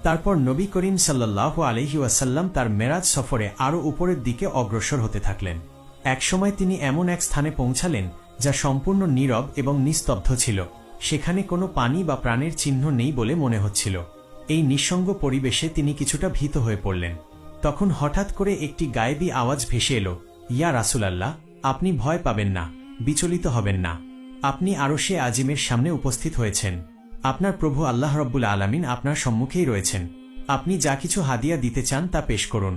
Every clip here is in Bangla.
তারপর নবী করিম সাল্লাল্লাহু আলাইহি ওয়াসাল্লাম তার মেরাজ সফরে আরও উপরের দিকে অগ্রসর হতে থাকলেন। একসময় তিনি এমন এক স্থানে পৌঁছালেন যা সম্পূর্ণ নীরব এবং নিস্তব্ধ ছিল। সেখানে কোনো পানি বা প্রাণের চিহ্ন নেই বলে মনে হচ্ছিল। এই নিঃসঙ্গ পরিবেশে তিনি কিছুটা ভীত হয়ে পড়লেন। তখন হঠাৎ করে একটি গায়েবী আওয়াজ ভেসে এলো, ইয়া রাসূলুল্লাহ, আপনি ভয় পাবেন না, বিচলিত হবেন না। আপনি আরশে আজিমের সামনে উপস্থিত হয়েছেন। আপনার প্রভু আল্লাহ রব্বুল আলামিন আপনার সম্মুখেই রয়েছেন। আপনি যা কিছু হাদিয়া দিতে চান তা পেশ করুন।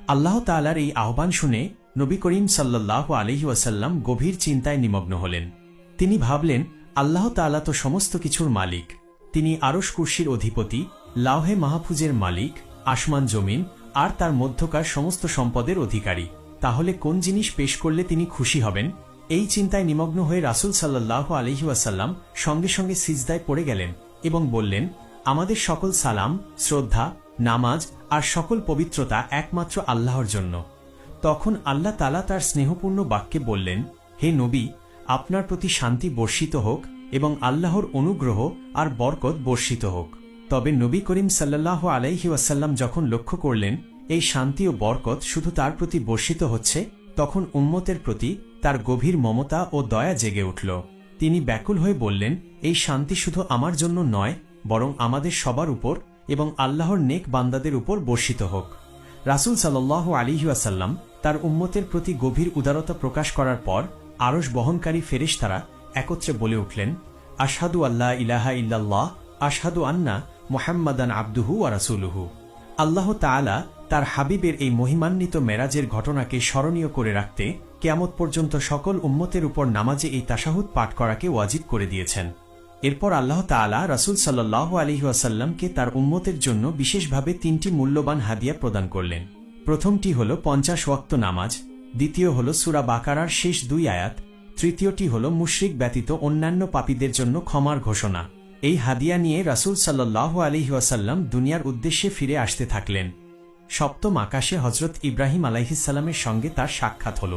আল্লাহ তাআলার এই আহ্বান শুনে নবী করিম সাল্লাল্লাহু আলাইহি ওয়াসাল্লাম গভীর চিন্তায় নিমগ্ন হলেন। তিনি ভাবলেন, আল্লাহ তাআলা তো সমস্ত কিছুর মালিক। তিনি আরশ কুরসির অধিপতি, লাওহে মাহফুজের মালিক, আসমান জমিন আর তার মধ্যকার সমস্ত সম্পদের অধিকারী। তাহলে কোন জিনিস পেশ করলে তিনি খুশি হবেন? এই চিন্তায় নিমগ্ন হয়ে রাসূল সাল্লাল্লাহু আলাইহি ওয়াসাল্লাম সঙ্গে সঙ্গে সিজদায় পড়ে গেলেন এবং বললেন, আমাদের সকল সালাম, শ্রদ্ধা, নামাজ আর সকল পবিত্রতা একমাত্র আল্লাহর জন্য। তখন আল্লাহ তাআলা তার স্নেহপূর্ণ বাক্যে বললেন, হে নবী, আপনার প্রতি শান্তি বর্ষিত হোক এবং আল্লাহর অনুগ্রহ আর বরকত বর্ষিত হোক। তবে নবী করিম সাল্লাল্লাহু আলাইহি ওয়াসাল্লাম যখন লক্ষ্য করলেন এই শান্তি ও বরকত শুধু তার প্রতি বর্ষিত হচ্ছে, তখন উম্মতের প্রতি তার গভীর মমতা ও দয়া জেগে উঠল। তিনি ব্যাকুল হয়ে বললেন, এই শান্তি শুধু আমার জন্য নয়, বরং আমাদের সবার উপর এবং আল্লাহর নেক বান্দাদের উপর বর্ষিত হোক। রাসূল সাল্লাল্লাহু আলাইহি ওয়াসাল্লাম তার উম্মতের প্রতি গভীর উদারতা প্রকাশ করার পর আরশ বহনকারী ফেরেশতারা একত্রে বলে উঠলেন, আশহাদু আল্লা ইলাহা ইল্লাল্লাহ, আশহাদু আন্না মুহাম্মাদান আবদুহু ওয়া রাসূলুহু। আল্লাহ তাআলা তার হাবিবের এই মহিমান্বিত মেরাজের ঘটনাকে স্মরণীয় করে রাখতে কিয়ামত পর্যন্ত সকল উম্মতের উপর নামাজে এই তাশাহুদ পাঠ করাকে ওয়াজিব করে দিয়েছেন। এরপর আল্লাহ তাআলা রাসূল সাল্লাল্লাহু আলাইহি ওয়াসাল্লামকে তার উম্মতের জন্য বিশেষভাবে 3টি মূল্যবান হাদিয়া প্রদান করলেন। প্রথমটি হল 50 ওয়াক্ত নামাজ, দ্বিতীয় হল সূরা বাকারার শেষ 2 আয়াত, তৃতীয়টি হল মুশরিক ব্যতীত অন্যান্য পাপীদের জন্য ক্ষমার ঘোষণা। এই হাদিয়া নিয়ে রাসূল সাল্লাল্লাহু আলাইহি ওয়াসাল্লাম দুনিয়ার উদ্দেশ্যে ফিরে আসতে থাকলেন। সপ্তম আকাশে হযরত ইব্রাহিম আলাইহিসসালামের সঙ্গে তার সাক্ষাৎ হল।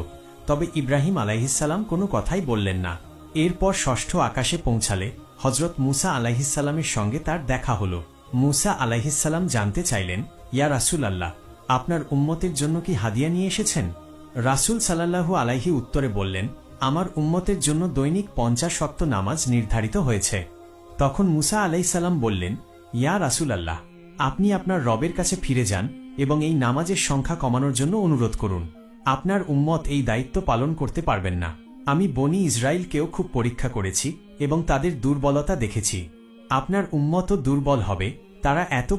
তবে ইব্রাহিম আলাইহিসসালাম কোনো কথাই বললেন না। এরপর ষষ্ঠ আকাশে পৌঁছালে হযরত মুসা আলাইহিসসালামের সঙ্গে তার দেখা হল। মুসা আলাইহিসসালাম জানতে চাইলেন, ইয়া রাসূলুল্লাহ, আপনার উম্মতের জন্য কি হাদিয়া নিয়ে এসেছেন? রাসূল সাল্লাল্লাহু আলাইহি উত্তরে বললেন, আমার উম্মতের জন্য দৈনিক 50 ওয়াক্ত নামাজ নির্ধারিত হয়েছে। তখন মুসা আলাইহিসসালাম বললেন, ইয়া রাসূলুল্লাহ, আপনি আপনার রবের কাছে ফিরে যান এবং এই নামাজের সংখ্যা কমানোর জন্য অনুরোধ করুন। আপনার উম্মত এই দায়িত্ব পালন করতে পারবেন না। আমি বনী ইসরাইলকেও খুব পরীক্ষা করেছি এবং তাদের দুর্বলতা দেখেছি। আপনার উম্মতও দুর্বল হবে। তারা এত